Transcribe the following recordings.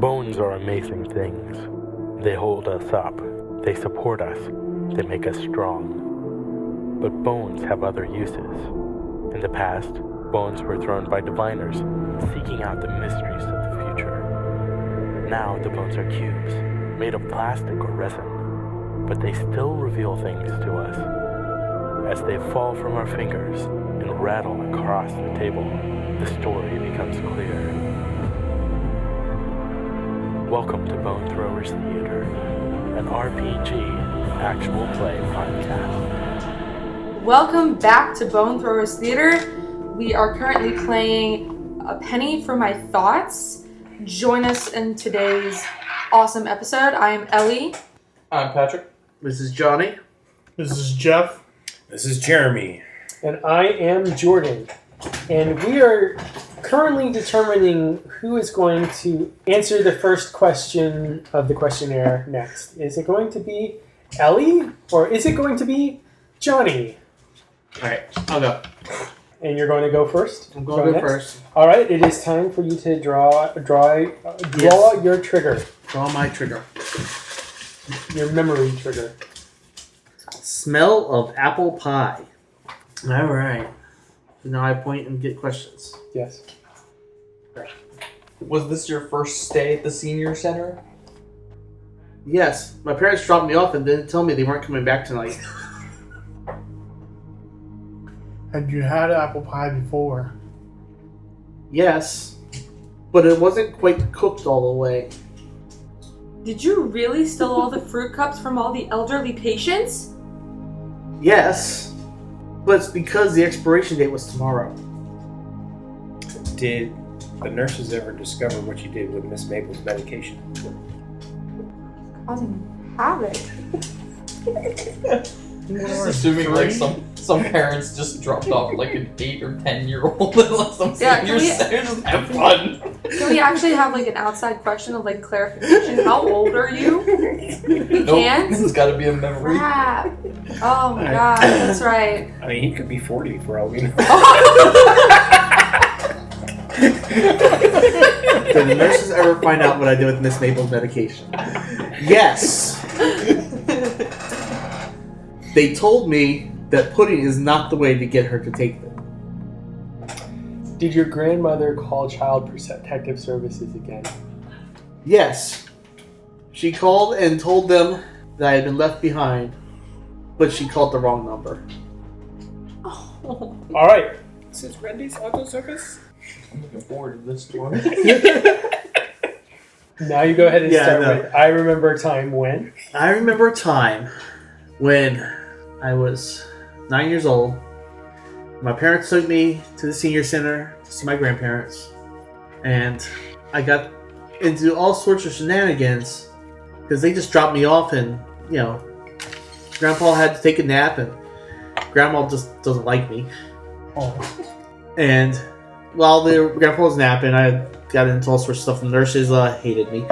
Bones are amazing things. They hold us up. They support us. They make us strong. But bones have other uses. In the past, bones were thrown by diviners, seeking out the mysteries of the future. Now the bones are cubes, made of plastic or resin, but they still reveal things to us. As they fall from our fingers and rattle across the table, the story becomes clear. Welcome to Bone Throwers Theater, an RPG actual play podcast. Welcome back to Bone Throwers Theater. We are currently playing A Penny for My Thoughts. Join us in today's awesome episode. I am Ellie. I'm Patryc. This is Johnny. This is Jeff. This is Jeremy. And I am Jordan. And we are currently determining who is going to answer the first question of the questionnaire next. Is it going to be Ellie or is it going to be Johnny? Alright, I'll go. And you're going to go first? I'm going to go first. Alright, it is time for you to draw Yes. your trigger. Draw my trigger. Your memory trigger. Smell of apple pie. Alright. So now I point and get questions. Yes. Was this your first stay at the senior center? Yes, my parents dropped me off and didn't tell me they weren't coming back tonight. Had you had apple pie before? Yes, but it wasn't quite cooked all the way. Did you really steal all the fruit cups from all the elderly patients? Yes, but it's because the expiration date was tomorrow. Did the nurses ever discover what you did with Miss Maple's medication? Causing havoc. Just assuming like some parents just dropped off like an 8 or 10-year-old and let some senior center just have fun. Can we actually have like an outside question of like clarification? How old are you? We can't? This has got to be a memory. Crap. Oh my god, that's right. I mean, he could be 40 for all we know. Did the nurses ever find out what I did with Miss Maple's medication? Yes. They told me that pudding is not the way to get her to take them. Did your grandmother call Child Protective Services again? Yes. She called and told them that I had been left behind, but she called the wrong number. All right. This is Randy's Auto Service. I'm looking forward to this one. Now you go ahead and start with, I remember a time when. I remember a time when I was 9 years old. My parents took me to the senior center to see my grandparents, and I got into all sorts of shenanigans because they just dropped me off, and Grandpa had to take a nap, and Grandma just doesn't like me. Oh. And while Grandpa was napping, I got into all sorts of stuff. The nurses hated me.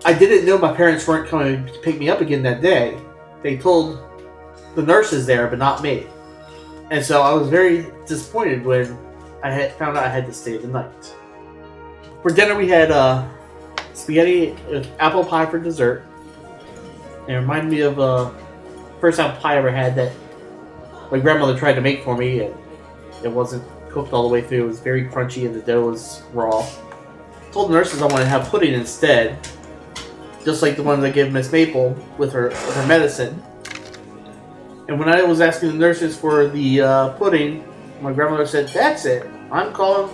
I didn't know my parents weren't coming to pick me up again that day. They told the nurses there, but not me. And so I was very disappointed when I found out I had to stay the night. For dinner, we had spaghetti with apple pie for dessert. It reminded me of first apple pie I ever had that my grandmother tried to make for me, and it wasn't cooked all the way through. It was very crunchy and the dough was raw. I told the nurses I wanted to have pudding instead, just like the one I gave Miss Maple with her medicine. And when I was asking the nurses for the pudding, my grandmother said, "That's it. I'm calling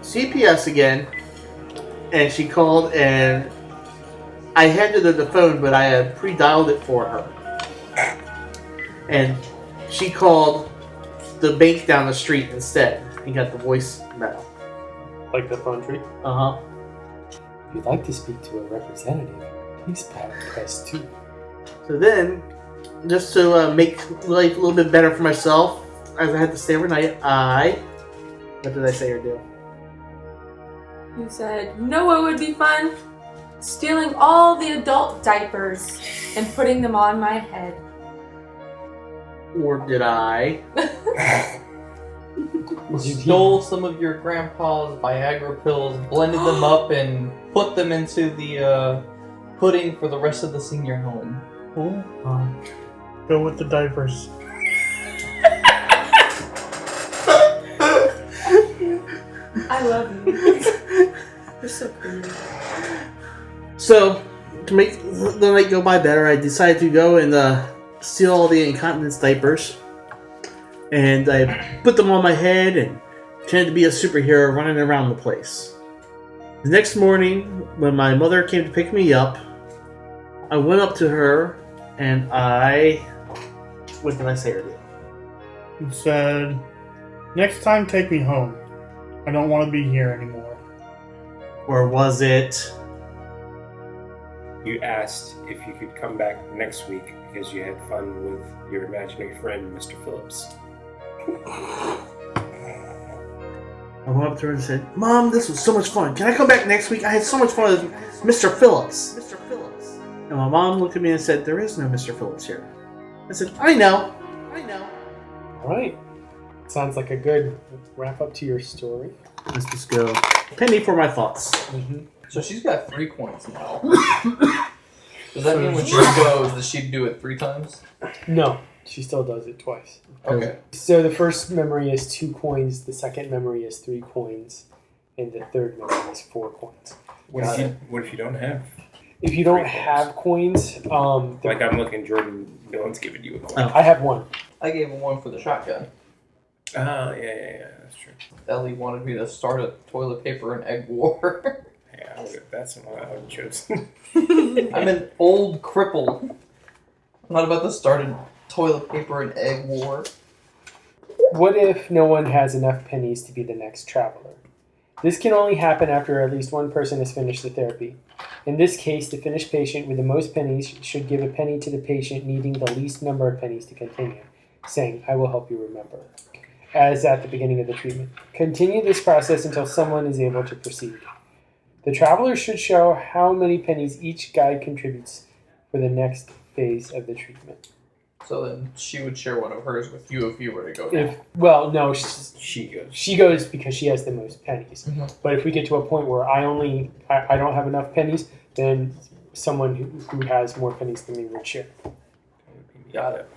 CPS again." And she called, and I handed her the phone, but I had pre-dialed it for her. And she called the bank down the street instead and got the voicemail. Like the phone tree? Uh-huh. If you'd like to speak to a representative, please press 2. So then, just to make life a little bit better for myself, as I had to stay overnight, what did I say or do? You said, you know what would be fun? Stealing all the adult diapers and putting them on my head. Or did I stole some of your grandpa's Viagra pills, blended them up, and put them into the pudding for the rest of the senior home. Go with the diapers. I love you. You're so pretty. So, to make the night go by better, I decided to go and steal all the incontinence diapers. And I put them on my head and pretended to be a superhero running around the place. The next morning, when my mother came to pick me up, I went up to her and what did I say to you? You said, next time take me home. I don't want to be here anymore. Or was it... You asked if you could come back next week because you had fun with your imaginary friend, Mr. Phillips. I went up to her and said, Mom, this was so much fun. Can I come back next week? I had so much fun with Mr. Phillips. And my mom looked at me and said, there is no Mr. Phillips here. I said, I know. Alright. Sounds like a good wrap up to your story. Let's just go. Penny for my thoughts. Mm-hmm. So she's got 3 coins now. Does that mean when she goes, does she do it 3 times? No, she still does it twice. Okay. So the first memory is 2 coins, the second memory is 3 coins, and the third memory is 4 coins. What if you don't have? If you don't 3 have coins, Like I'm looking, Jordan, no one's giving you a coin. I have 1. I gave him 1 for the shotgun. Oh, yeah, that's true. Ellie wanted me to start a toilet paper and egg war. Yeah, that's what I would have chosen. I'm an old cripple. I'm not about to start a toilet paper and egg war. What if no one has enough pennies to be the next traveler? This can only happen after at least one person has finished the therapy. In this case, the finished patient with the most pennies should give a penny to the patient needing the least number of pennies to continue, saying, I will help you remember, as at the beginning of the treatment. Continue this process until someone is able to proceed. The traveler should show how many pennies each guide contributes for the next phase of the treatment. So then she would share one of hers with you if you were to go down. No, She goes. she goes because she has the most pennies. Mm-hmm. But if we get to a point where I don't have enough pennies, then someone who has more pennies than me would share. Got it.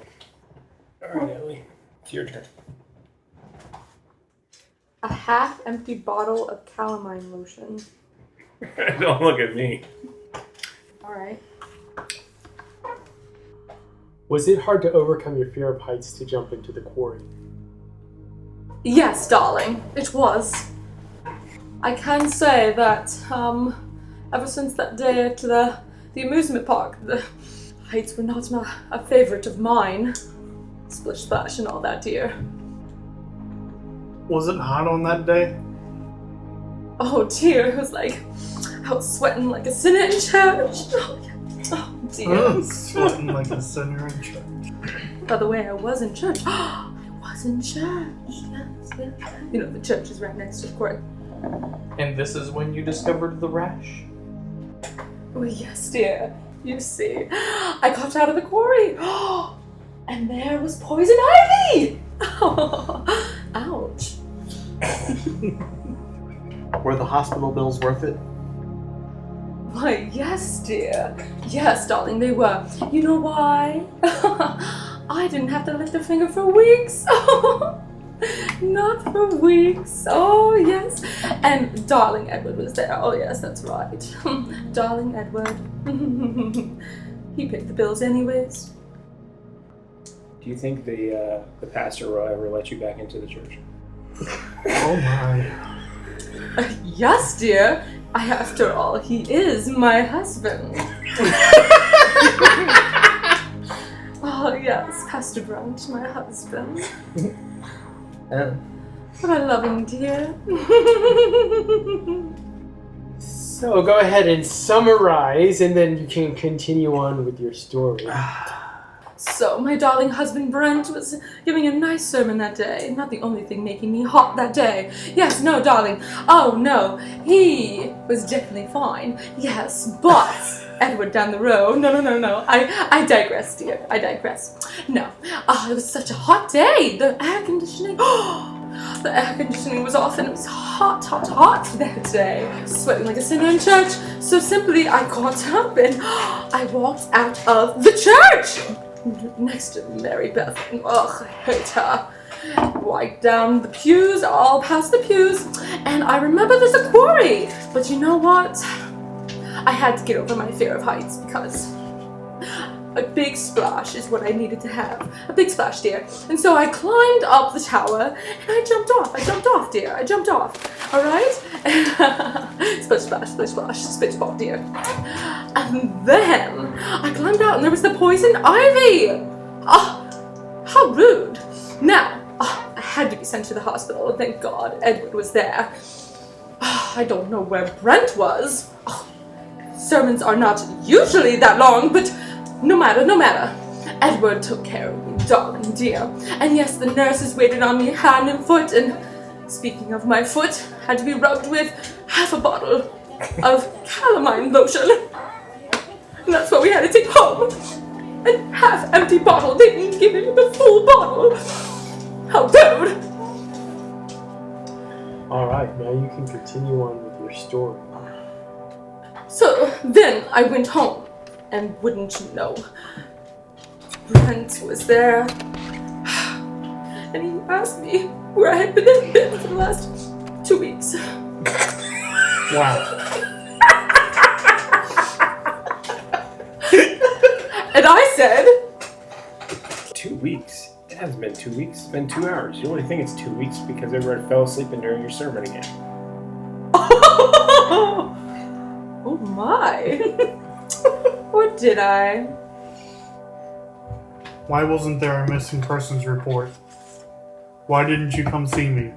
Alright, Ellie. It's your turn. A half-empty bottle of calamine lotion. Don't look at me. All right. Was it hard to overcome your fear of heights to jump into the quarry? Yes, darling, it was. I can say that, ever since that day at the amusement park, the heights were not a favorite of mine. Splish splash and all that, dear. Was it hot on that day? Oh dear, it was like, I was sweating like a sinner in church. Oh dear. Sweating like a sinner in church. By the way, I was in church. I was in church. Yes. You know, the church is right next to the court. And this is when you discovered the rash? Oh yes, dear. You see, I got out of the quarry. And there was poison ivy! Ouch. Were the hospital bills worth it? Why, yes, dear. Yes, darling, they were. You know why? I didn't have to lift a finger for weeks. Not for weeks. Oh, yes. And darling Edward was there. Oh, yes, that's right. Darling Edward. He paid the bills anyways. Do you think the pastor will ever let you back into the church? Oh my. Yes, dear. After all, he is my husband. Oh, yes, Pastor Brunt, my husband. What I love him, dear. So go ahead and summarize, and then you can continue on with your story. So, my darling husband Brent was giving a nice sermon that day. Not the only thing making me hot that day. Yes, no, darling. Oh, no. He was definitely fine. Yes, but Edward down the road. No. I digress, dear. I digress. No. Oh, it was such a hot day. The air conditioning. The air conditioning was off and it was hot that day. Sweating like a sinner in church. So simply, I got up and I walked out of the church next to Mary Beth. Ugh, I hate her. Wiped down the pews, all past the pews, and I remember there's a quarry. But you know what? I had to get over my fear of heights because a big splash is what I needed to have. A big splash, dear. And so I climbed up the tower and I jumped off. Dear. I jumped off. Alright? Splish splash, splish ball, dear. And then I climbed out and there was the poison ivy. Oh, how rude. Now, I had to be sent to the hospital, and thank God Edward was there. I don't know where Brent was. Sermons are not usually that long, but no matter. Edward took care of me, darling dear. And yes, the nurses waited on me hand and foot, and speaking of my foot, had to be rubbed with half a bottle of calamine lotion. And that's what we had to take home. A half-empty bottle. They didn't give me the full bottle. How rude! Alright, now you can continue on with your story. So then I went home, and wouldn't you know, Brent was there, and he asked me where I had been for the last 2 weeks. Wow. And I said, 2 weeks? It hasn't been 2 weeks. It's been 2 hours. You only think it's 2 weeks because everyone fell asleep during your sermon again. oh my. Or did I? Why wasn't there a missing persons report? Why didn't you come see me?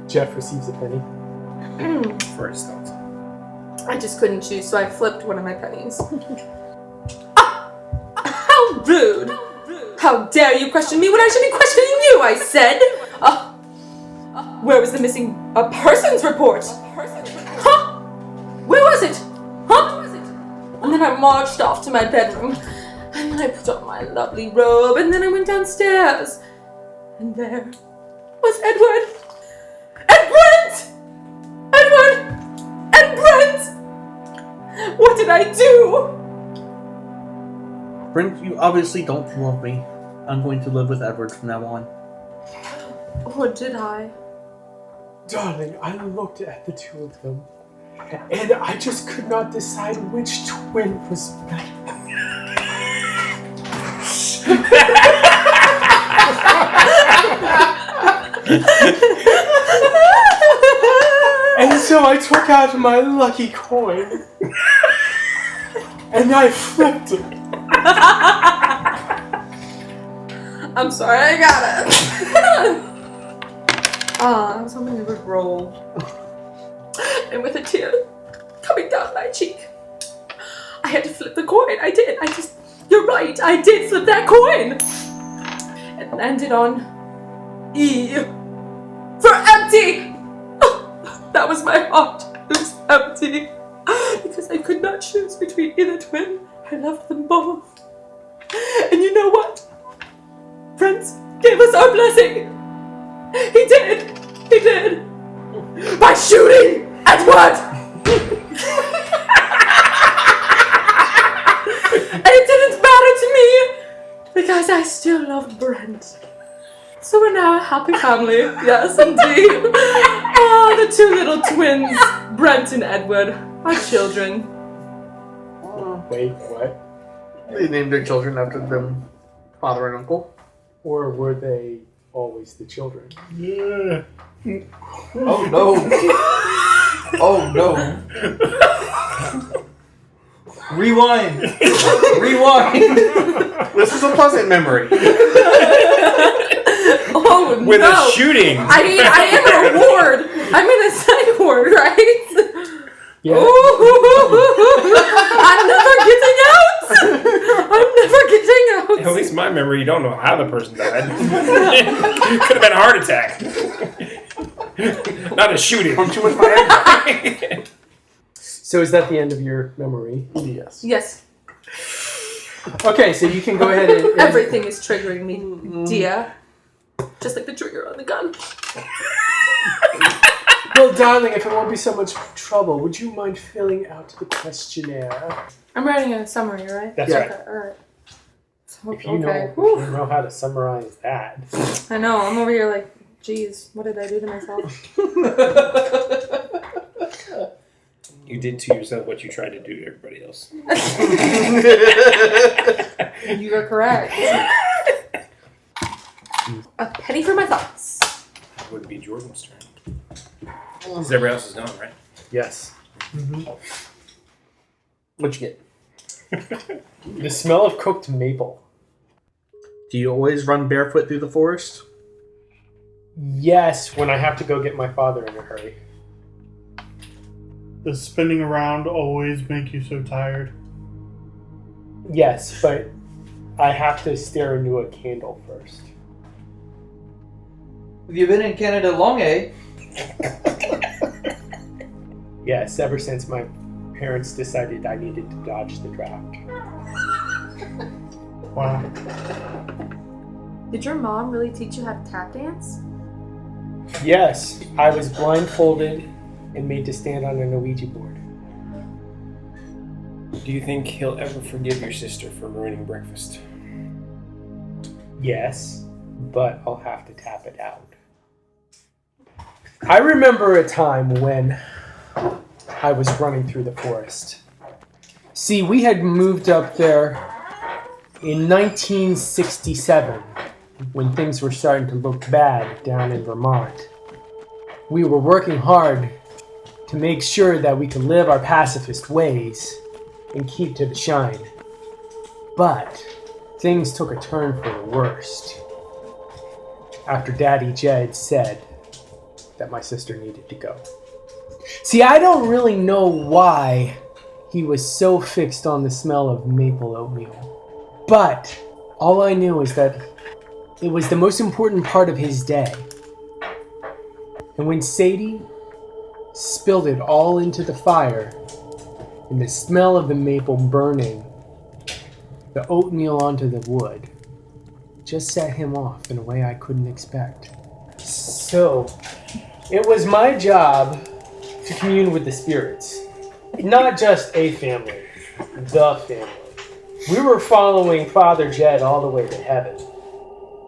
Jeff receives a penny. For his thoughts. I just couldn't choose, so I flipped one of my pennies. How rude! How dare you question me when I should be questioning you, I said! Where was the missing persons report? Huh? Where was it? Huh? And then I marched off to my bedroom, and then I put on my lovely robe, and then I went downstairs. And there was Edward! And Brent! Edward! And Brent! What did I do? Brent, you obviously don't love me. I'm going to live with Edward from now on. Or did I? Darling, I looked at the two of them, and I just could not decide which twin was better. And so I took out my lucky coin, and I flipped it. I'm sorry, I got it. I was hoping it would roll. And with a tear coming down my cheek, I had to flip the coin. I did. You're right. I did flip that coin. It landed on E. For empty. That was my heart. It was empty. Because I could not choose between either twin. I loved them both. And you know what? Brent gave us our blessing. He did. By shooting Edward. And it didn't matter to me because I still loved Brent. So we're now a happy family. Yes, indeed. The two little twins, Brent and Edward, our children. Wait, what? They named their children after them, father and uncle. Or were they always the children? Yeah. Oh no! Oh no! Rewind! This is a pleasant memory. Oh no! With a shooting! I mean, I am an award. I'm in a psych ward, right? Yeah. I'm never getting out! At least my memory, you don't know how the person died. Could have been a heart attack. Not a shooting. From too much fire. So is that the end of your memory? Yes. Yes. Okay, so you can go ahead and... Everything is triggering me, dear. Just like the trigger on the gun. Well, darling, if it won't be so much trouble, would you mind filling out the questionnaire? I'm writing a summary, right? That's right. Okay, alright. If you know how to summarize that. I know, I'm over here like, geez, what did I do to myself? You did to yourself what you tried to do to everybody else. You are correct. A penny for my thoughts. It would be Jordan's turn. Because everybody else is gone, right? Yes. What'd you get? The smell of cooked maple. Do you always run barefoot through the forest? Yes, when I have to go get my father in a hurry. Does spinning around always make you so tired? Yes, but I have to stare into a candle first. Have you been in Canada long, eh? Yes, ever since my parents decided I needed to dodge the draft. Wow. Did your mom really teach you how to tap dance? Yes, I was blindfolded and made to stand on an Ouija board. Do you think he'll ever forgive your sister for ruining breakfast? Yes, but I'll have to tap it out. I remember a time when I was running through the forest. See, we had moved up there in 1967 when things were starting to look bad down in Vermont. We were working hard to make sure that we could live our pacifist ways and keep to the shine. But things took a turn for the worst after Daddy Jed said that my sister needed to go. See, I don't really know why he was so fixed on the smell of maple oatmeal, but all I knew is that it was the most important part of his day. And when Sadie spilled it all into the fire, and the smell of the maple burning the oatmeal onto the wood just set him off in a way I couldn't expect. So, it was my job to commune with the spirits. Not just a family, the family. We were following Father Jed all the way to heaven,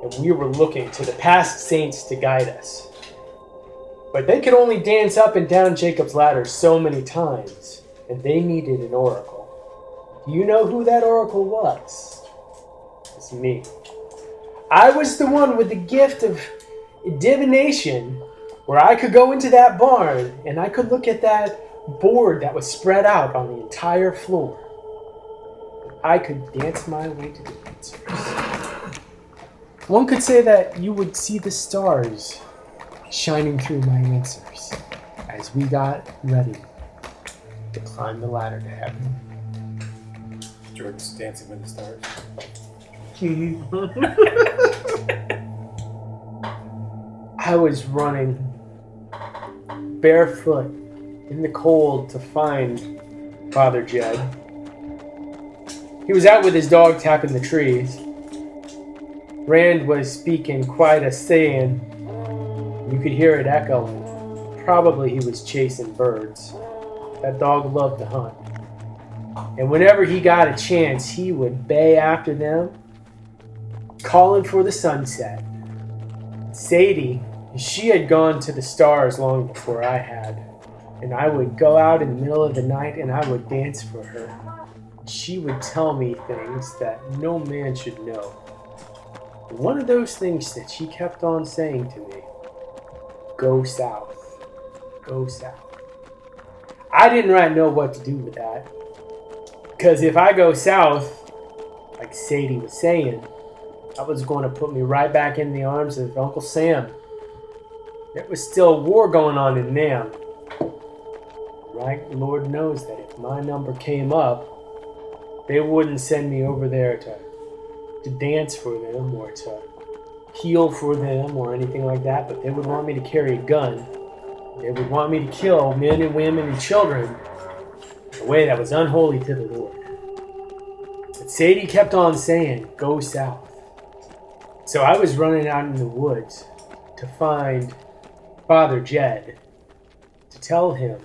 and we were looking to the past saints to guide us. But they could only dance up and down Jacob's ladder so many times, and they needed an oracle. Do you know who that oracle was? It's me. I was the one with the gift of divination, where I could go into that barn and I could look at that board that was spread out on the entire floor. I could dance my way to the answers. One could say that you would see the stars shining through my answers as we got ready to climb the ladder to heaven. Jordan's dancing with the stars. I was running barefoot in the cold to find Father Jed. He was out with his dog tapping the trees. Rand was speaking quite a saying. You could hear it echoing. Probably he was chasing birds. That dog loved to hunt. And whenever he got a chance, he would bay after them, calling for the sunset. Sadie, she had gone to the stars long before I had. And I would go out in the middle of the night and I would dance for her. She would tell me things that no man should know. And one of those things that she kept on saying to me, go south, go south. I didn't really know what to do with that. Because if I go south, like Sadie was saying, that was going to put me right back in the arms of Uncle Sam. There was still a war going on in Nam. Right? Lord knows that if my number came up, they wouldn't send me over there to dance for them or to heal for them or anything like that, but they would want me to carry a gun. They would want me to kill men and women and children in a way that was unholy to the Lord. Sadie kept on saying, go south. So I was running out in the woods to find Father Jed to tell him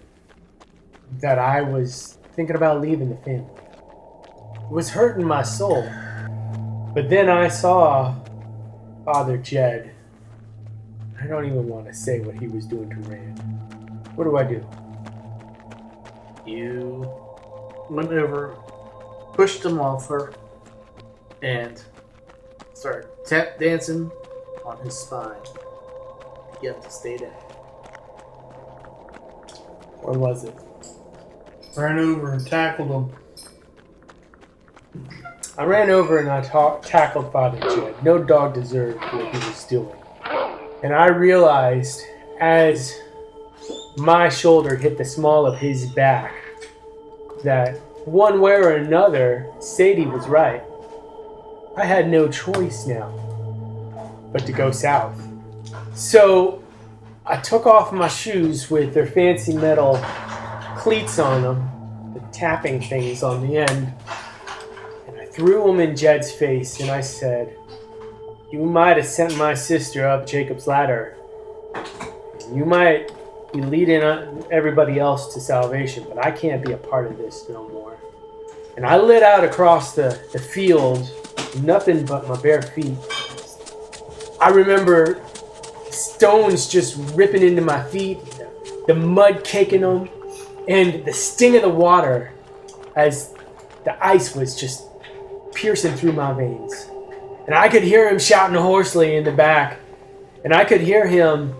that I was thinking about leaving the family. It was hurting my soul. But then I saw Father Jed. I don't even want to say what he was doing to Rand. What do I do? You went over, pushed him off her, and started tap dancing on his spine. You have to stay down. Or was it? Ran over and tackled him. I ran over and I tackled Father Jed. No dog deserved what he was doing. And I realized as my shoulder hit the small of his back that one way or another, Sadie was right. I had no choice now but to go south. So I took off my shoes with their fancy metal cleats on them, the tapping things on the end, and I threw them in Jed's face and I said, you might have sent my sister up Jacob's ladder. You might be leading everybody else to salvation, but I can't be a part of this no more. And I lit out across the field, nothing but my bare feet. I remember stones just ripping into my feet, the mud caking them, and the sting of the water as the ice was just piercing through my veins. And I could hear him shouting hoarsely in the back. And I could hear him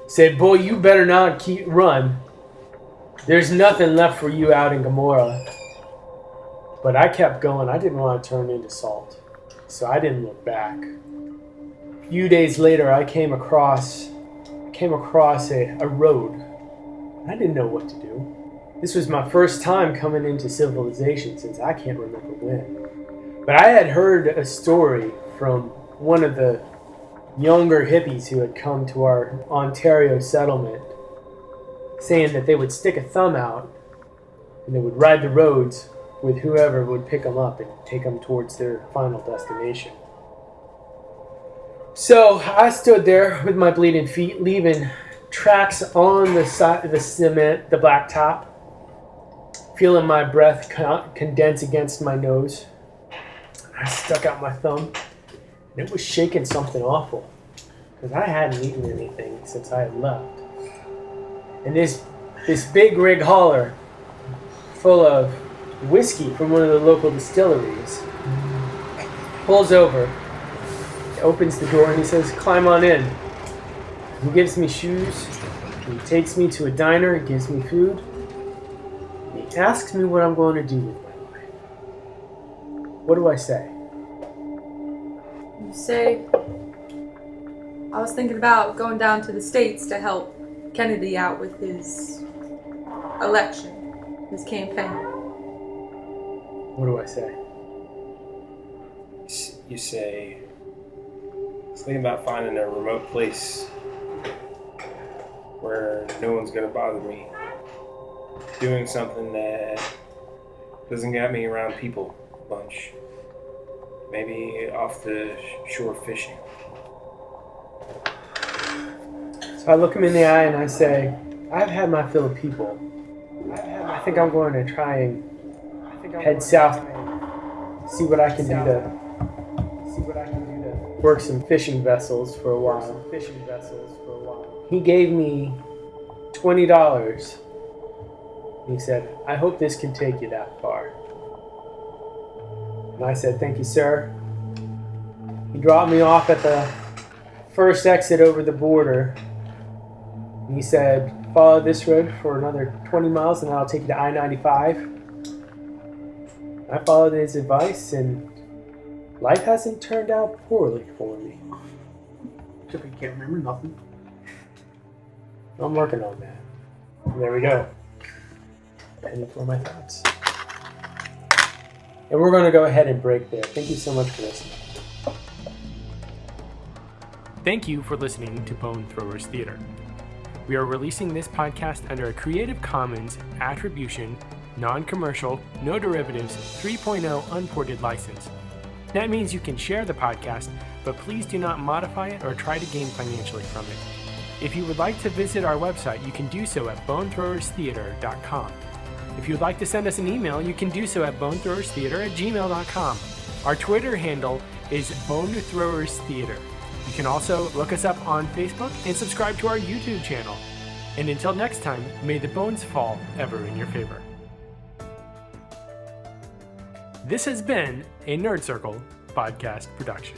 say, boy, you better not run. There's nothing left for you out in Gomorrah. But I kept going. I didn't want to turn into salt. So I didn't look back. A few days later, I came across a road. I didn't know what to do. This was my first time coming into civilization since I can't remember when. But I had heard a story from one of the younger hippies who had come to our Ontario settlement, saying that they would stick a thumb out and they would ride the roads with whoever would pick them up and take them towards their final destination. So I stood there with my bleeding feet, leaving tracks on the side of the cement, the blacktop, feeling my breath condense against my nose. I stuck out my thumb, and it was shaking something awful, because I hadn't eaten anything since I had left. And this big rig hauler full of whiskey from one of the local distilleries pulls over, opens the door, and he says, climb on in. He gives me shoes, he takes me to a diner, he gives me food, and he asks me what I'm going to do with my life. What do I say? You say, I was thinking about going down to the States to help Kennedy out with his election, his campaign. What do I say? You say, I was thinking about finding a remote place where no one's going to bother me. Doing something that doesn't get me around people a bunch. Maybe off the shore fishing. So I look him in the eye and I say, I've had my fill of people. I think I'm going to try and head south, see what I can do to work some fishing vessels for a while. He gave me $20. He said, I hope this can take you that far. And I said, thank you, sir. He dropped me off at the first exit over the border. And he said, follow this road for another 20 miles and I'll take you to I-95. I followed his advice and life hasn't turned out poorly for me. Except you can't remember nothing. I'm working on that. There we go. Penny for my thoughts. And we're going to go ahead and break there. Thank you so much for listening. Thank you for listening to Bone Throwers Theater. We are releasing this podcast under a Creative Commons Attribution, non-commercial, no derivatives, 3.0 unported license. That means you can share the podcast, but please do not modify it or try to gain financially from it. If you would like to visit our website, you can do so at bonethrowerstheater.com. If you would like to send us an email, you can do so at bonethrowerstheater@gmail.com. Our Twitter handle is bonethrowerstheater. You can also look us up on Facebook and subscribe to our YouTube channel. And until next time, may the bones fall ever in your favor. This has been a Nerd Circle podcast production.